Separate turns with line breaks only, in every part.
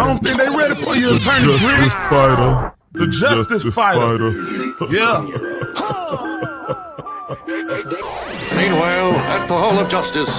don't think they ready for you, Attorney Griggs. The Justice Fighter. Yeah.
Meanwhile, at the Hall of Justice.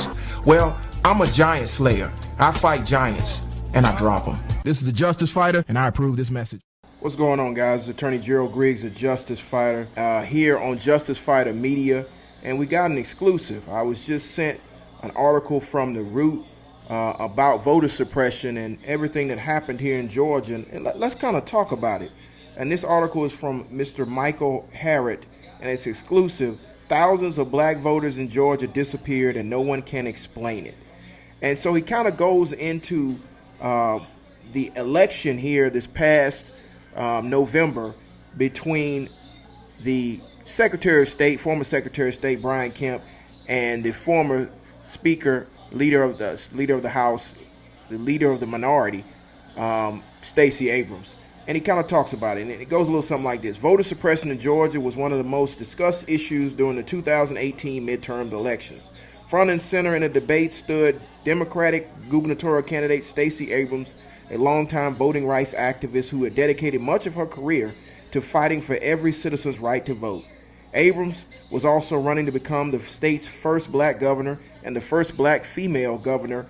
Well, I'm a giant slayer. I fight giants, and I drop them. This is the Justice Fighter, and I approve this message. What's going on, guys? It's Attorney Gerald Griggs, the Justice Fighter, here on Justice Fighter Media, and we got an exclusive. I was just sent an article from The Root about voter suppression and everything that happened here in Georgia, and let's kind of talk about it. And this article is from Mr. Michael Harrod, and it's exclusive. Thousands of black voters in Georgia disappeared, and no one can explain it. And so he kind of goes into the election here this past November between the Secretary of State, former Secretary of State Brian Kemp, and the former Speaker, leader of the House, the leader of the minority, Stacey Abrams. And he kind of talks about it, and it goes a little something like this. Voter suppression in Georgia was one of the most discussed issues during the 2018 midterm elections. Front and center in the debate stood Democratic gubernatorial candidate Stacey Abrams, a longtime voting rights activist who had dedicated much of her career to fighting for every citizen's right to vote. Abrams was also running to become the state's first black governor and the first black female governor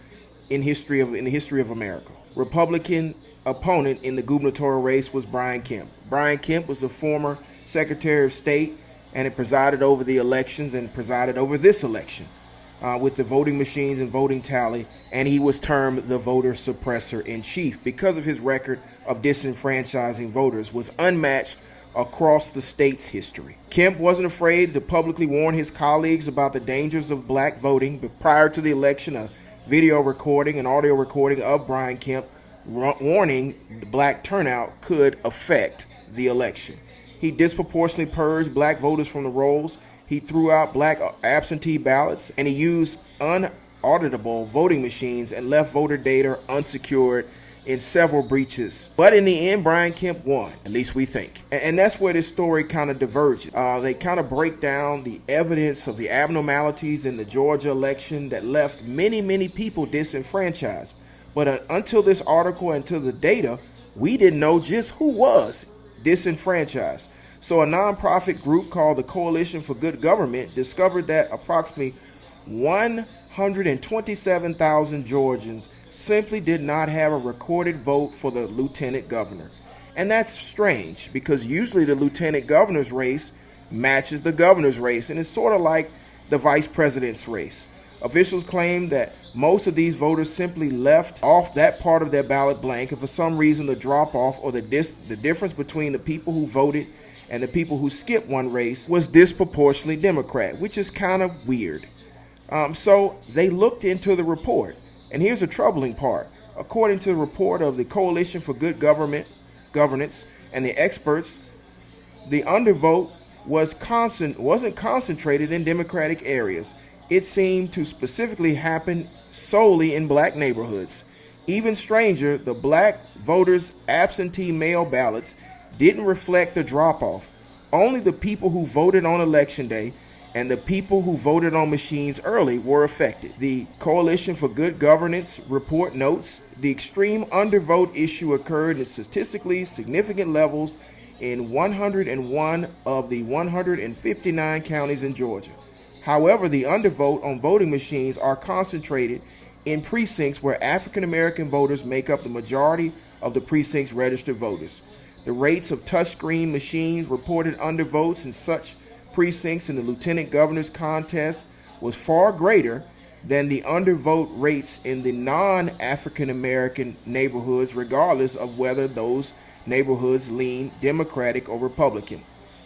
in the history of America. Republican opponent in the gubernatorial race was Brian Kemp. Brian Kemp was the former Secretary of State and had presided over the elections and presided over this election with the voting machines and voting tally, and he was termed the voter suppressor in chief because of his record of disenfranchising voters was unmatched across the state's history. Kemp wasn't afraid to publicly warn his colleagues about the dangers of black voting, but prior to the election, a video recording and audio recording of Brian Kemp warning the black turnout could affect the election. He disproportionately purged black voters from the rolls. He threw out black absentee ballots, and he used unauditable voting machines and left voter data unsecured in several breaches. But in the end, Brian Kemp won, at least we think. And that's where this story kind of diverges. They kind of break down the evidence of the abnormalities in the Georgia election that left many, many people disenfranchised. But until this article, until the data, we didn't know just who was disenfranchised. So a nonprofit group called the Coalition for Good Government discovered that approximately 127,000 Georgians simply did not have a recorded vote for the lieutenant governor. And that's strange because usually the lieutenant governor's race matches the governor's race, and it's sort of like the vice president's race. Officials claim that most of these voters simply left off that part of their ballot blank, and for some reason the drop-off or the difference between the people who voted and the people who skipped one race was disproportionately Democrat, which is kind of weird. So they looked into the report, and here's the troubling part. According to the report of the Coalition for Good Governance and the experts, the undervote wasn't concentrated in Democratic areas. It seemed to specifically happen solely in black neighborhoods. Even stranger, the black voters' absentee mail ballots didn't reflect the drop-off. Only the people who voted on election day and the people who voted on machines early were affected. The Coalition for Good Governance report notes the extreme undervote issue occurred at statistically significant levels in 101 of the 159 counties in Georgia. However, the undervote on voting machines are concentrated in precincts where African American voters make up the majority of the precinct's registered voters. The rates of touchscreen machines reported undervotes in such precincts in the lieutenant governor's contest was far greater than the undervote rates in the non-African American neighborhoods, regardless of whether those neighborhoods lean Democratic or Republican.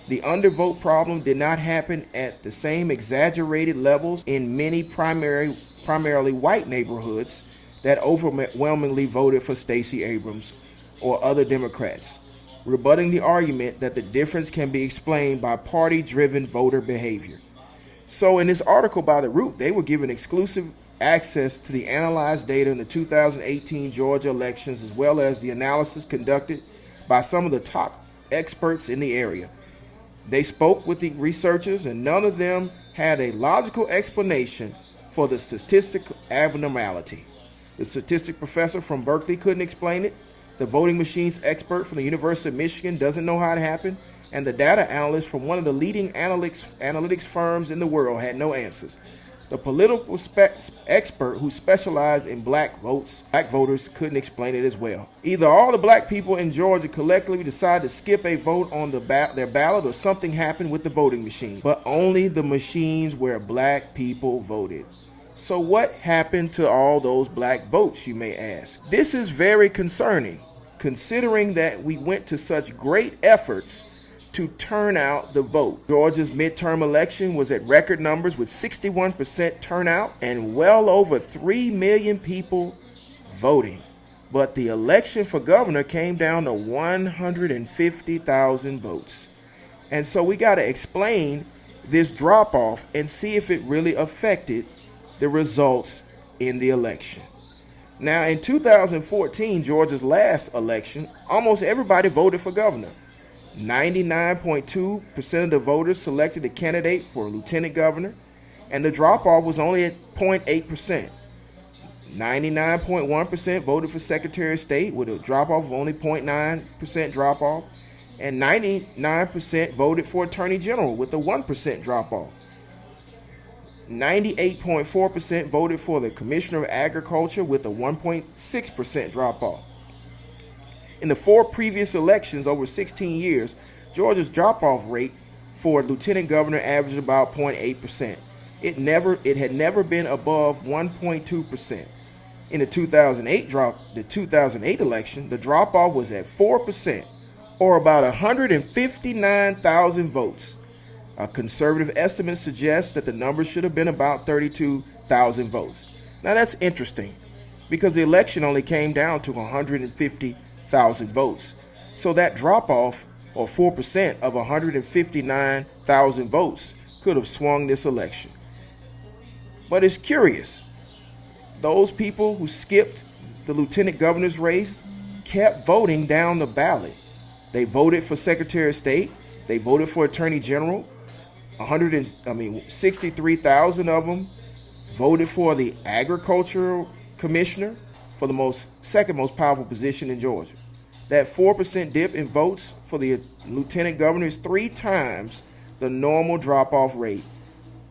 The undervote problem did not happen at the same exaggerated levels in many primarily white neighborhoods that overwhelmingly voted for Stacey Abrams or other Democrats, rebutting the argument that the difference can be explained by party-driven voter behavior. So in this article by The Root, they were given exclusive access to the analyzed data in the 2018 Georgia elections, as well as the analysis conducted by some of the top experts in the area. They spoke with the researchers, and none of them had a logical explanation for the statistical abnormality. The statistic professor from Berkeley couldn't explain it. The voting machines expert from the University of Michigan doesn't know how it happened, and the data analyst from one of the leading analytics firms in the world had no answers. The political expert who specialized in black voters couldn't explain it as well. Either all the black people in Georgia collectively decided to skip a vote on their ballot, or something happened with the voting machine. But only the machines where black people voted. So what happened to all those black votes, you may ask? This is very concerning, considering that we went to such great efforts to turn out the vote. Georgia's midterm election was at record numbers with 61% turnout and well over 3 million people voting. But the election for governor came down to 150,000 votes. And so we got to explain this drop off and see if it really affected the results in the election. Now, in 2014, Georgia's last election, almost everybody voted for governor. 99.2% of the voters selected a candidate for lieutenant governor, and the drop-off was only at 0.8%. 99.1% voted for Secretary of State with a drop-off of only 0.9% drop-off, and 99% voted for Attorney General with a 1% drop-off. 98.4% voted for the Commissioner of Agriculture with a 1.6% drop-off. In the 4 previous elections over 16 years, Georgia's drop-off rate for lieutenant governor averaged about 0.8%. It had never been above 1.2%. In the 2008 election, the drop-off was at 4%, or about 159,000 votes. A conservative estimate suggests that the number should have been about 32,000 votes. Now that's interesting, because the election only came down to 150,000 votes. So that drop-off, or 4% of 159,000 votes, could have swung this election. But it's curious. Those people who skipped the lieutenant governor's race kept voting down the ballot. They voted for Secretary of State. They voted for Attorney General. 63,000 of them voted for the Agricultural Commissioner, for the second most powerful position in Georgia. That 4% dip in votes for the lieutenant governor is 3 times the normal drop-off rate.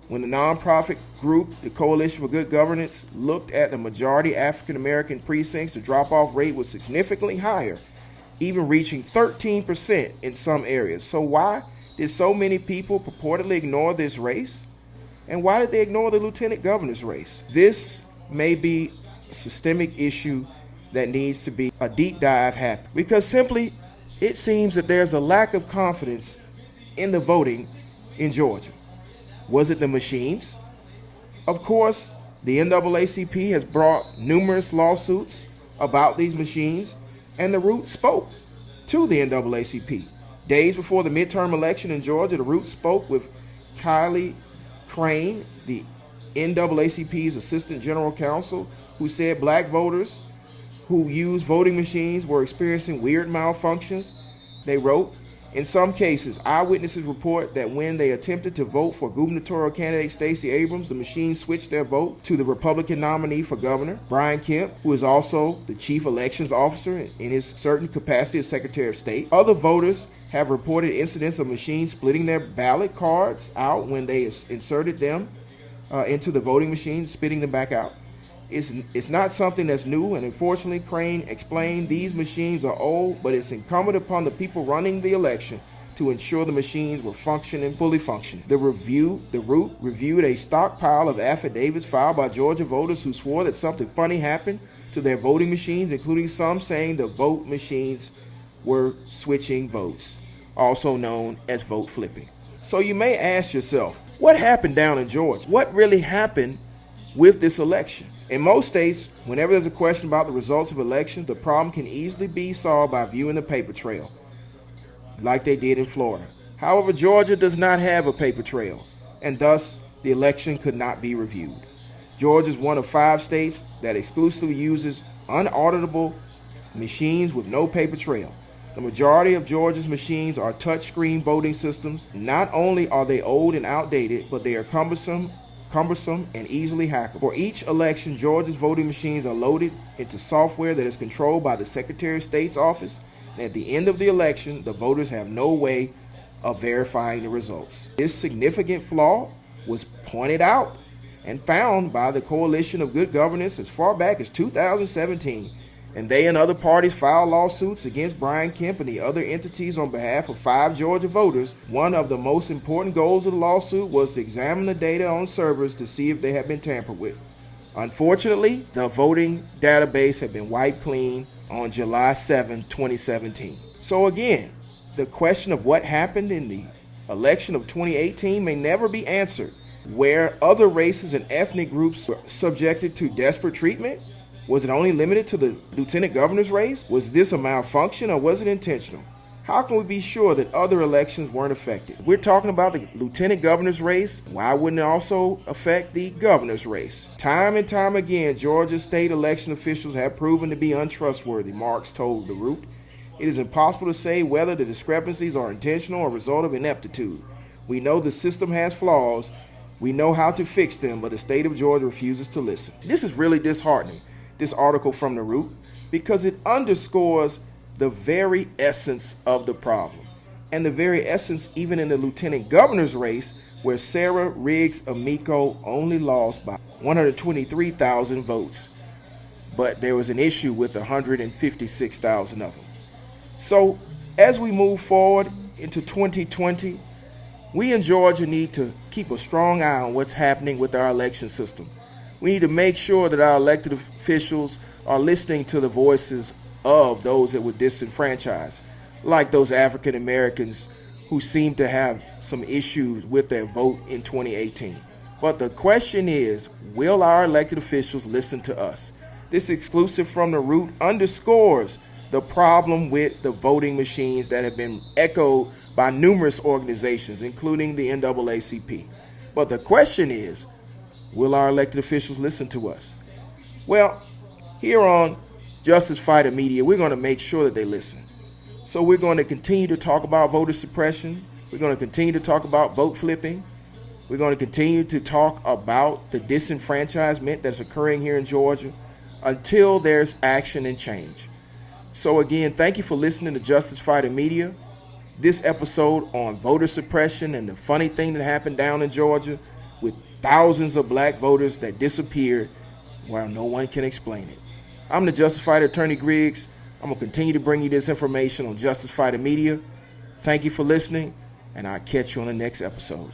When the nonprofit group, the Coalition for Good Governance, looked at the majority African-American precincts, the drop-off rate was significantly higher, even reaching 13% in some areas. So why did so many people purportedly ignore this race? And why did they ignore the lieutenant governor's race? This may be a systemic issue that needs to be a deep dive happen, because simply it seems that there's a lack of confidence in the voting in Georgia. Was it the machines? Of course, the NAACP has brought numerous lawsuits about these machines, and the Root spoke to the NAACP. Days before the midterm election in Georgia, the Root spoke with Kylie Crane, the NAACP's Assistant General Counsel, who said black voters who used voting machines were experiencing weird malfunctions. They wrote, in some cases, eyewitnesses report that when they attempted to vote for gubernatorial candidate Stacey Abrams, the machine switched their vote to the Republican nominee for governor, Brian Kemp, who is also the chief elections officer in his certain capacity as Secretary of State. Other voters have reported incidents of machines splitting their ballot cards out when they inserted them into the voting machine, spitting them back out. It's not something that's new, and unfortunately, Crane explained these machines are old, but it's incumbent upon the people running the election to ensure the machines were fully functioning. The Root reviewed a stockpile of affidavits filed by Georgia voters who swore that something funny happened to their voting machines, including some saying the vote machines were switching votes, also known as vote flipping. So you may ask yourself, what happened down in Georgia? What really happened with this election? In most states, whenever there's a question about the results of elections, the problem can easily be solved by viewing the paper trail, like they did in Florida. However, Georgia does not have a paper trail, and thus the election could not be reviewed. Georgia is one of 5 states that exclusively uses unauditable machines with no paper trail. The majority of Georgia's machines are touchscreen voting systems. Not only are they old and outdated, but they are cumbersome cumbersome, and easily hackable. For each election, Georgia's voting machines are loaded into software that is controlled by the Secretary of State's office, and at the end of the election, the voters have no way of verifying the results. This significant flaw was pointed out and found by the Coalition of Good Governance as far back as 2017, and they and other parties filed lawsuits against Brian Kemp and the other entities on behalf of 5 Georgia voters. One of the most important goals of the lawsuit was to examine the data on servers to see if they had been tampered with. Unfortunately, the voting database had been wiped clean on July 7, 2017. So again, the question of what happened in the election of 2018 may never be answered. Where other races and ethnic groups were subjected to desperate treatment? Was it only limited to the lieutenant governor's race? Was this a malfunction or was it intentional? How can we be sure that other elections weren't affected? If we're talking about the lieutenant governor's race, why wouldn't it also affect the governor's race? Time and time again, Georgia state election officials have proven to be untrustworthy, Marks told The Root. It is impossible to say whether the discrepancies are intentional or a result of ineptitude. We know the system has flaws. We know how to fix them, but the state of Georgia refuses to listen. This is really disheartening, this article from The Root, because it underscores the very essence of the problem. And the very essence even in the lieutenant governor's race, where Sarah Riggs Amico only lost by 123,000 votes. But there was an issue with 156,000 of them. So as we move forward into 2020, we in Georgia need to keep a strong eye on what's happening with our election system. We need to make sure that our elected officials are listening to the voices of those that were disenfranchised, like those African Americans who seem to have some issues with their vote in 2018. But the question is, will our elected officials listen to us? This exclusive from The Root underscores the problem with the voting machines that have been echoed by numerous organizations, including the NAACP. But the question is, will our elected officials listen to us? Well, here on Justice Fighter Media, we're going to make sure that they listen. So we're going to continue to talk about voter suppression. We're going to continue to talk about vote flipping. We're going to continue to talk about the disenfranchisement that's occurring here in Georgia until there's action and change. So again, thank you for listening to Justice Fighter Media. This episode on voter suppression and the funny thing that happened down in Georgia with thousands of black voters that disappeared while no one can explain it. I'm the Justice Fighter Attorney Griggs. I'm going to continue to bring you this information on Justice Fighter Media. Thank you for listening, and I'll catch you on the next episode.